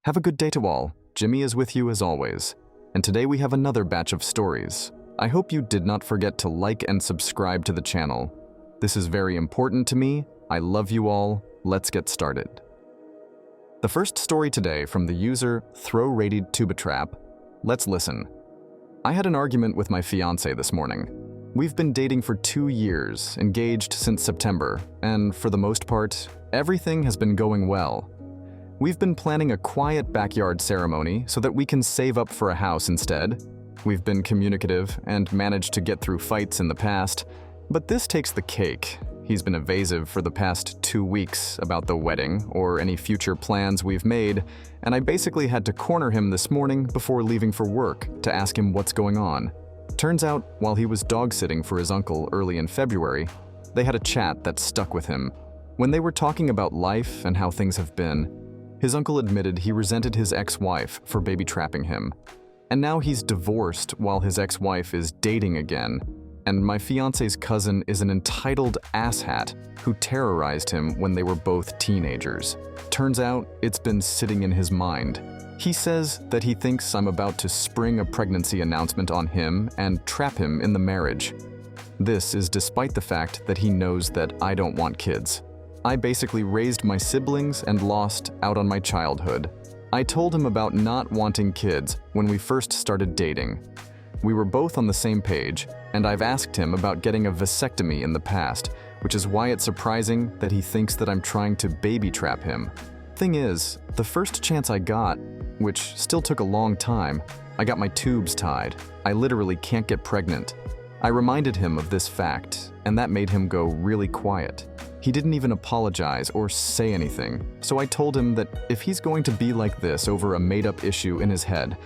Have a good day to all. Jimmy is with you as always. And today we have another batch of stories. I hope you did not forget to like and subscribe to the channel. This is very important to me. I love you all. Let's get started. The first story today from the user Throw-Rated Tubatrap. Let's listen. I had an argument with my fiance this morning. We've been dating for 2 years, engaged since September, and for the most part, everything has been going well. We've been planning a quiet backyard ceremony so that we can save up for a house instead. We've been communicative and managed to get through fights in the past, but this takes the cake. He's been evasive for the past 2 weeks about the wedding or any future plans we've made, and I basically had to corner him this morning before leaving for work to ask him what's going on. Turns out, while he was dog-sitting for his uncle early in February, they had a chat that stuck with him. When they were talking about life and how things have been, his uncle admitted he resented his ex-wife for baby-trapping him. And now he's divorced while his ex-wife is dating again. And my fiance's cousin is an entitled asshat who terrorized him when they were both teenagers. Turns out, it's been sitting in his mind. He says that he thinks I'm about to spring a pregnancy announcement on him and trap him in the marriage. This is despite the fact that he knows that I don't want kids. I basically raised my siblings and lost out on my childhood. I told him about not wanting kids when we first started dating. We were both on the same page, and I've asked him about getting a vasectomy in the past, which is why it's surprising that he thinks that I'm trying to baby trap him. Thing is, the first chance I got, which still took a long time, I got my tubes tied. I literally can't get pregnant. I reminded him of this fact, and that made him go really quiet. He didn't even apologize or say anything, so I told him that if he's going to be like this over a made-up issue in his head,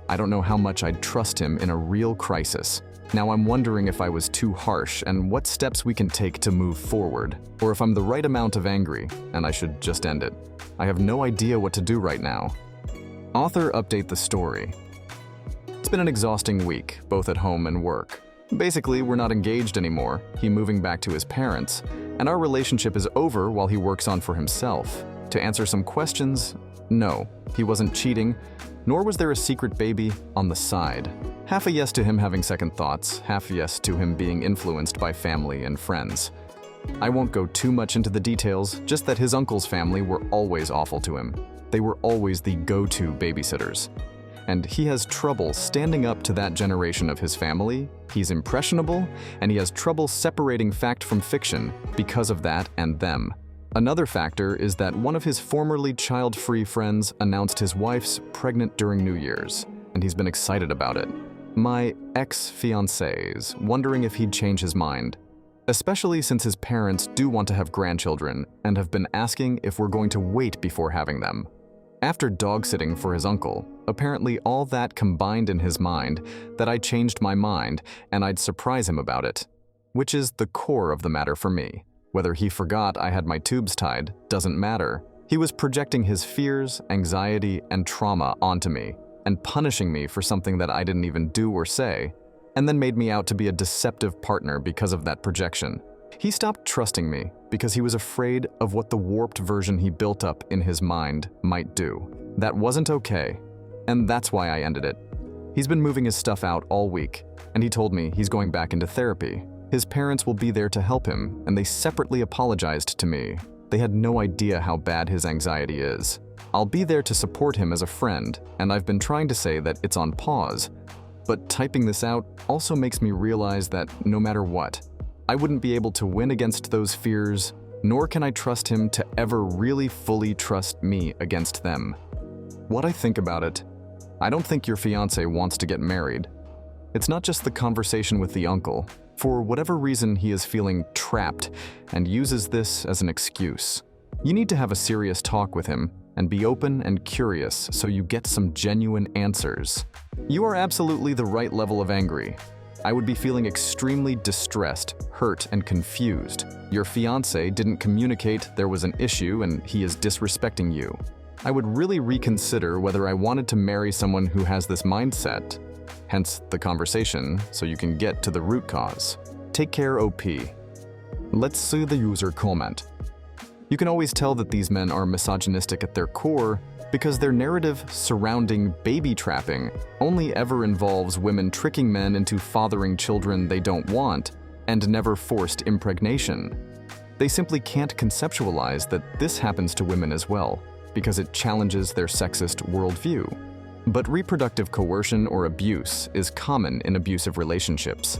I don't know how much I'd trust him in a real crisis. Now I'm wondering if I was too harsh and what steps we can take to move forward, or if I'm the right amount of angry and I should just end it. I have no idea what to do right now. Author update the story. It's been an exhausting week, both at home and work. Basically, we're not engaged anymore, he moving back to his parents, and our relationship is over while he works on for himself. To answer some questions, no, he wasn't cheating, nor was there a secret baby on the side. Half a yes to him having second thoughts, half yes to him being influenced by family and friends. I won't go too much into the details, just that his uncle's family were always awful to him. They were always the go-to babysitters. And he has trouble standing up to that generation of his family. He's impressionable, and he has trouble separating fact from fiction because of that and them. Another factor is that one of his formerly child-free friends announced his wife's pregnant during New Year's, and he's been excited about it. My ex-fiancé's wondering if he'd change his mind, especially since his parents do want to have grandchildren and have been asking if we're going to wait before having them. After dog-sitting for his uncle, apparently all that combined in his mind that I changed my mind and I'd surprise him about it, which is the core of the matter for me. Whether he forgot I had my tubes tied doesn't matter. He was projecting his fears, anxiety, and trauma onto me and punishing me for something that I didn't even do or say, and then made me out to be a deceptive partner because of that projection. He stopped trusting me because he was afraid of what the warped version he built up in his mind might do. That wasn't okay, and that's why I ended it. He's been moving his stuff out all week, and he told me he's going back into therapy. His parents will be there to help him, and they separately apologized to me. They had no idea how bad his anxiety is. I'll be there to support him as a friend, and I've been trying to say that it's on pause. But typing this out also makes me realize that no matter what, I wouldn't be able to win against those fears, nor can I trust him to ever really fully trust me against them. What I think about it, I don't think your fiancé wants to get married. It's not just the conversation with the uncle. For whatever reason, he is feeling trapped and uses this as an excuse. You need to have a serious talk with him and be open and curious so you get some genuine answers. You are absolutely the right level of angry. I would be feeling extremely distressed, hurt, and confused. Your fiancé didn't communicate there was an issue and he is disrespecting you. I would really reconsider whether I wanted to marry someone who has this mindset. Hence the conversation, so you can get to the root cause. Take care, OP. Let's see the user comment. You can always tell that these men are misogynistic at their core because their narrative surrounding baby trapping only ever involves women tricking men into fathering children they don't want and never forced impregnation. They simply can't conceptualize that this happens to women as well, because it challenges their sexist worldview. But reproductive coercion or abuse is common in abusive relationships.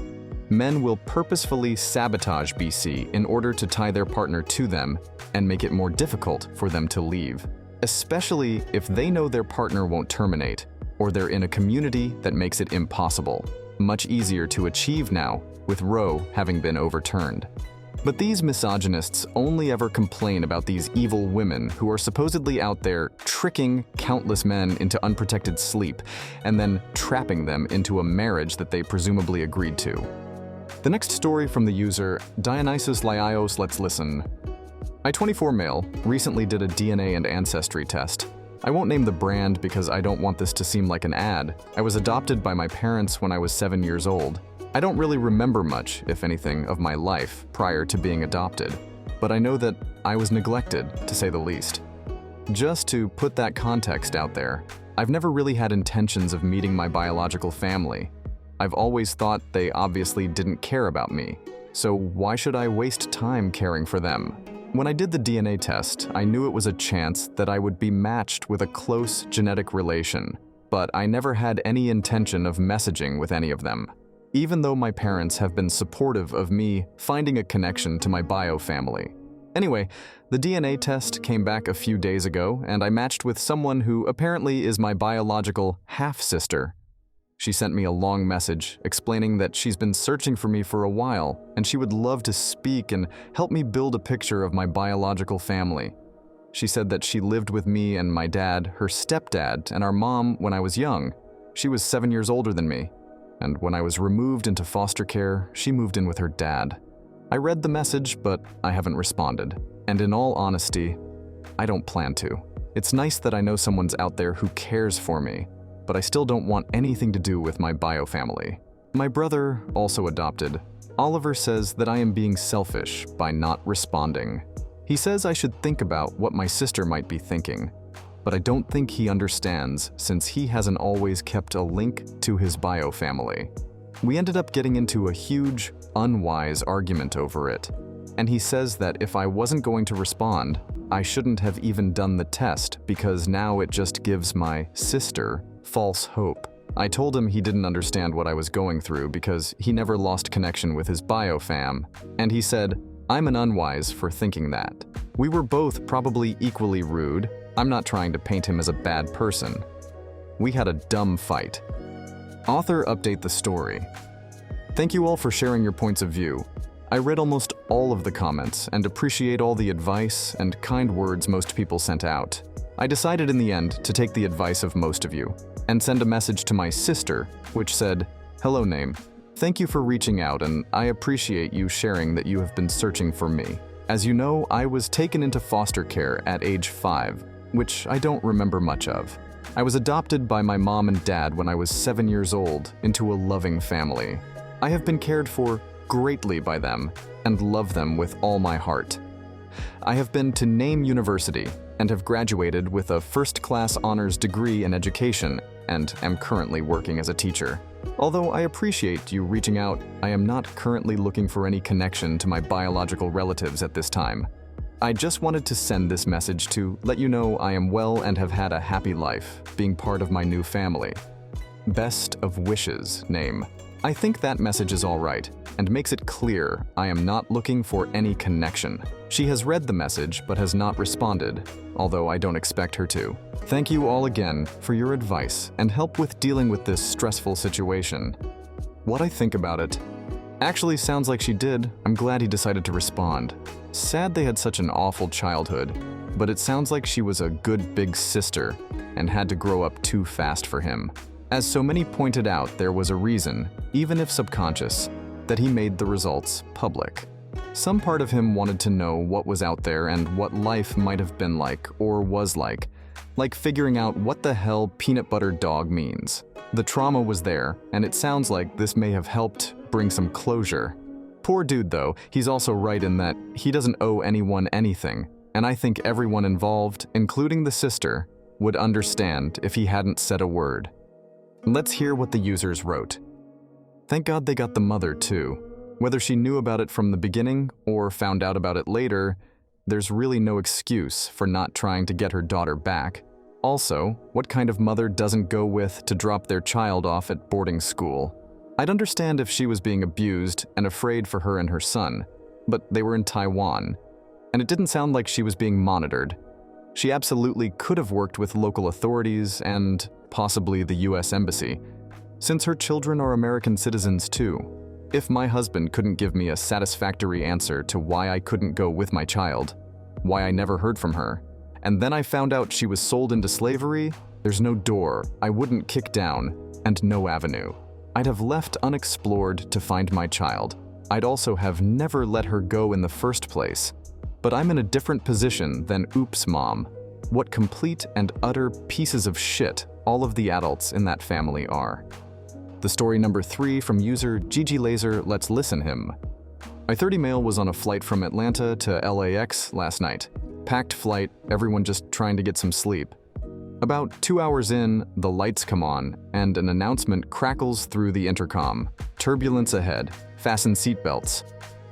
Men will purposefully sabotage BC in order to tie their partner to them and make it more difficult for them to leave, especially if they know their partner won't terminate or they're in a community that makes it impossible. Much easier to achieve now, with Roe having been overturned. But these misogynists only ever complain about these evil women who are supposedly out there tricking countless men into unprotected sleep and then trapping them into a marriage that they presumably agreed to. The next story from the user Dionysus Laios. Let's listen. I, 24 male, recently did a DNA and ancestry test. I won't name the brand because I don't want this to seem like an ad. I was adopted by my parents when I was 7 years old. I don't really remember much, if anything, of my life prior to being adopted, but I know that I was neglected, to say the least. Just to put that context out there, I've never really had intentions of meeting my biological family. I've always thought they obviously didn't care about me, so why should I waste time caring for them? When I did the DNA test, I knew it was a chance that I would be matched with a close genetic relation, but I never had any intention of messaging with any of them. Even though my parents have been supportive of me finding a connection to my bio family. Anyway, the DNA test came back a few days ago, and I matched with someone who apparently is my biological half-sister. She sent me a long message explaining that she's been searching for me for a while, and she would love to speak and help me build a picture of my biological family. She said that she lived with me and my dad, her stepdad, and our mom when I was young. She was 7 years older than me. And when I was removed into foster care, she moved in with her dad. I read the message, but I haven't responded. And in all honesty, I don't plan to. It's nice that I know someone's out there who cares for me, but I still don't want anything to do with my bio family. My brother, also adopted, Oliver, says that I am being selfish by not responding. He says I should think about what my sister might be thinking. But I don't think he understands since he hasn't always kept a link to his bio family. We ended up getting into a huge, unwise argument over it, and he says that if I wasn't going to respond, I shouldn't have even done the test because now it just gives my sister false hope. I told him he didn't understand what I was going through because he never lost connection with his bio fam, and he said, I'm an unwise for thinking that. We were both probably equally rude. I'm not trying to paint him as a bad person. We had a dumb fight. Author update the story. Thank you all for sharing your points of view. I read almost all of the comments and appreciate all the advice and kind words most people sent out. I decided in the end to take the advice of most of you and send a message to my sister, which said, Hello name. Thank you for reaching out, and I appreciate you sharing that you have been searching for me. As you know, I was taken into foster care at age 5, which I don't remember much of. I was adopted by my mom and dad when I was 7 years old into a loving family. I have been cared for greatly by them and love them with all my heart. I have been to Name University and have graduated with a first-class honors degree in education and am currently working as a teacher. Although I appreciate you reaching out, I am not currently looking for any connection to my biological relatives at this time. I just wanted to send this message to let you know I am well and have had a happy life, being part of my new family. Best of wishes, name. I think that message is all right, and makes it clear I am not looking for any connection. She has read the message but has not responded, although I don't expect her to. Thank you all again for your advice and help with dealing with this stressful situation. What I think about it? Actually sounds like she did. I'm glad he decided to respond. Sad they had such an awful childhood, but it sounds like she was a good big sister and had to grow up too fast for him. As so many pointed out, there was a reason, even if subconscious, that he made the results public. Some part of him wanted to know what was out there and what life might have been like or was like figuring out what the hell peanut butter dog means. The trauma was there, and it sounds like this may have helped bring some closure. Poor dude though, he's also right in that he doesn't owe anyone anything, and I think everyone involved, including the sister, would understand if he hadn't said a word. Let's hear what the users wrote. Thank God they got the mother too. Whether she knew about it from the beginning or found out about it later, there's really no excuse for not trying to get her daughter back. Also, what kind of mother doesn't go with to drop their child off at boarding school? I'd understand if she was being abused and afraid for her and her son, but they were in Taiwan, and it didn't sound like she was being monitored. She absolutely could have worked with local authorities and possibly the US Embassy, since her children are American citizens too. If my husband couldn't give me a satisfactory answer to why I couldn't go with my child, why I never heard from her, and then I found out she was sold into slavery, there's no door I wouldn't kick down and no avenue I'd have left unexplored to find my child. I'd also have never let her go in the first place. But I'm in a different position than Oops Mom. What complete and utter pieces of shit all of the adults in that family are. The story number 3 from user Gigi Laser Let's Listen Him. My 30 male was on a flight from Atlanta to LAX last night. Packed flight, everyone just trying to get some sleep. About 2 hours in, the lights come on, and an announcement crackles through the intercom. Turbulence ahead. Fasten seatbelts.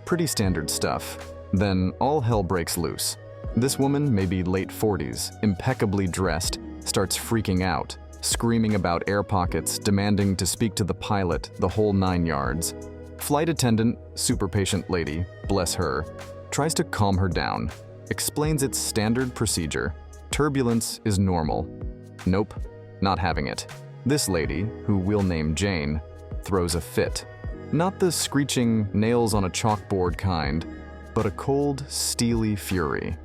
Pretty standard stuff. Then all hell breaks loose. This woman, maybe late 40s, impeccably dressed, starts freaking out, screaming about air pockets, demanding to speak to the pilot, the whole 9 yards. Flight attendant, super patient lady, bless her, tries to calm her down, explains its standard procedure. Turbulence is normal. Nope, not having it. This lady, who we'll name Jane, throws a fit. Not the screeching, nails on a chalkboard kind, but a cold, steely fury.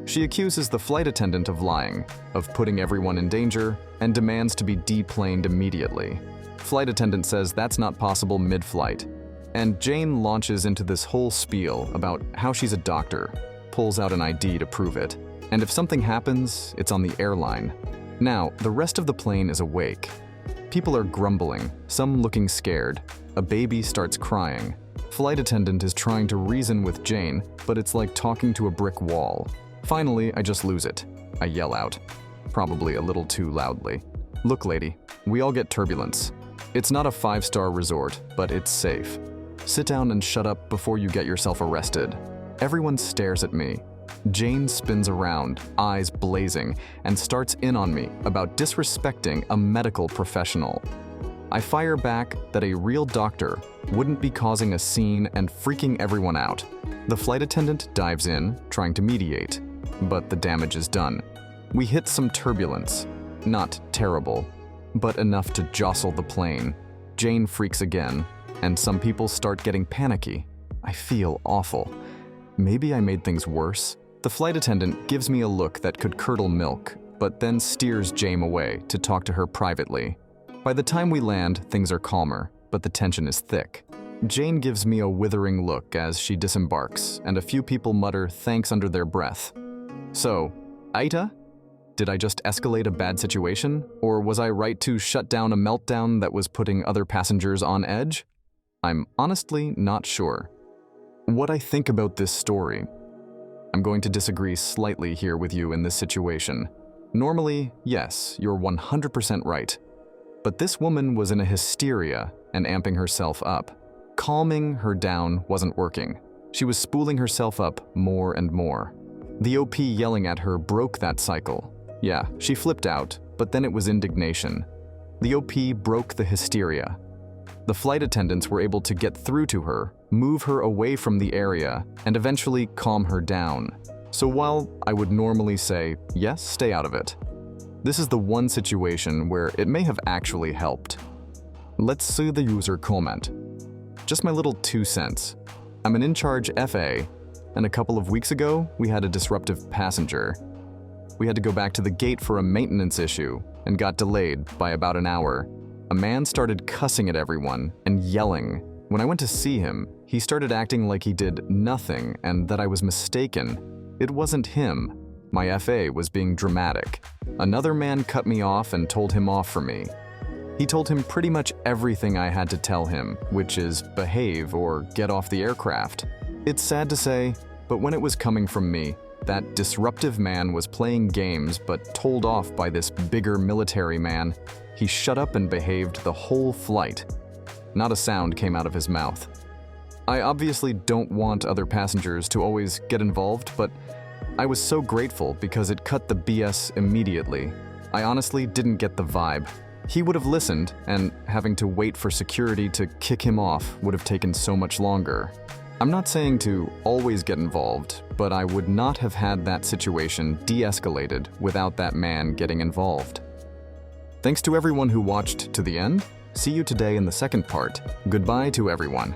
She accuses the flight attendant of lying, of putting everyone in danger, and demands to be deplaned immediately. Flight attendant says that's not possible mid-flight, and Jane launches into this whole spiel about how she's a doctor, pulls out an ID to prove it. And if something happens, it's on the airline. Now, the rest of the plane is awake. People are grumbling, some looking scared. A baby starts crying. Flight attendant is trying to reason with Jane, but it's like talking to a brick wall. Finally, I just lose it. I yell out, probably a little too loudly. Look, lady, we all get turbulence. It's not a 5-star resort, but it's safe. Sit down and shut up before you get yourself arrested. Everyone stares at me. Jane spins around, eyes blazing, and starts in on me about disrespecting a medical professional. I fire back that a real doctor wouldn't be causing a scene and freaking everyone out. The flight attendant dives in, trying to mediate, but the damage is done. We hit some turbulence. Not terrible, but enough to jostle the plane. Jane freaks again, and some people start getting panicky. I feel awful. Maybe I made things worse. The flight attendant gives me a look that could curdle milk, but then steers Jane away to talk to her privately. By the time we land, things are calmer, but the tension is thick. Jane gives me a withering look as she disembarks, and a few people mutter thanks under their breath. So, Aita? Did I just escalate a bad situation, or was I right to shut down a meltdown that was putting other passengers on edge? I'm honestly not sure. What I think about this story. I'm going to disagree slightly here with you in this situation. Normally, yes, you're 100% right. But this woman was in a hysteria and amping herself up. Calming her down wasn't working. She was spooling herself up more and more. The OP yelling at her broke that cycle. Yeah, she flipped out, but then it was indignation. The OP broke the hysteria. The flight attendants were able to get through to her, move her away from the area, and eventually calm her down. So while I would normally say, yes, stay out of it, this is the one situation where it may have actually helped. Let's see the user comment. Just my little 2 cents. I'm an in-charge FA, and a couple of weeks ago, we had a disruptive passenger. We had to go back to the gate for a maintenance issue and got delayed by about an hour. A man started cussing at everyone and yelling. When I went to see him, he started acting like he did nothing and that I was mistaken. It wasn't him. My FA was being dramatic. Another man cut me off and told him off for me. He told him pretty much everything I had to tell him, which is behave or get off the aircraft. It's sad to say, but when it was coming from me, That disruptive man was playing games but told off by this bigger military man. He shut up and behaved the whole flight. Not a sound came out of his mouth. I obviously don't want other passengers to always get involved, but I was so grateful because it cut the BS immediately. I honestly didn't get the vibe. He would have listened, and having to wait for security to kick him off would have taken so much longer. I'm not saying to always get involved, but I would not have had that situation de-escalated without that man getting involved. Thanks to everyone who watched to the end. See you today in the second part. Goodbye to everyone.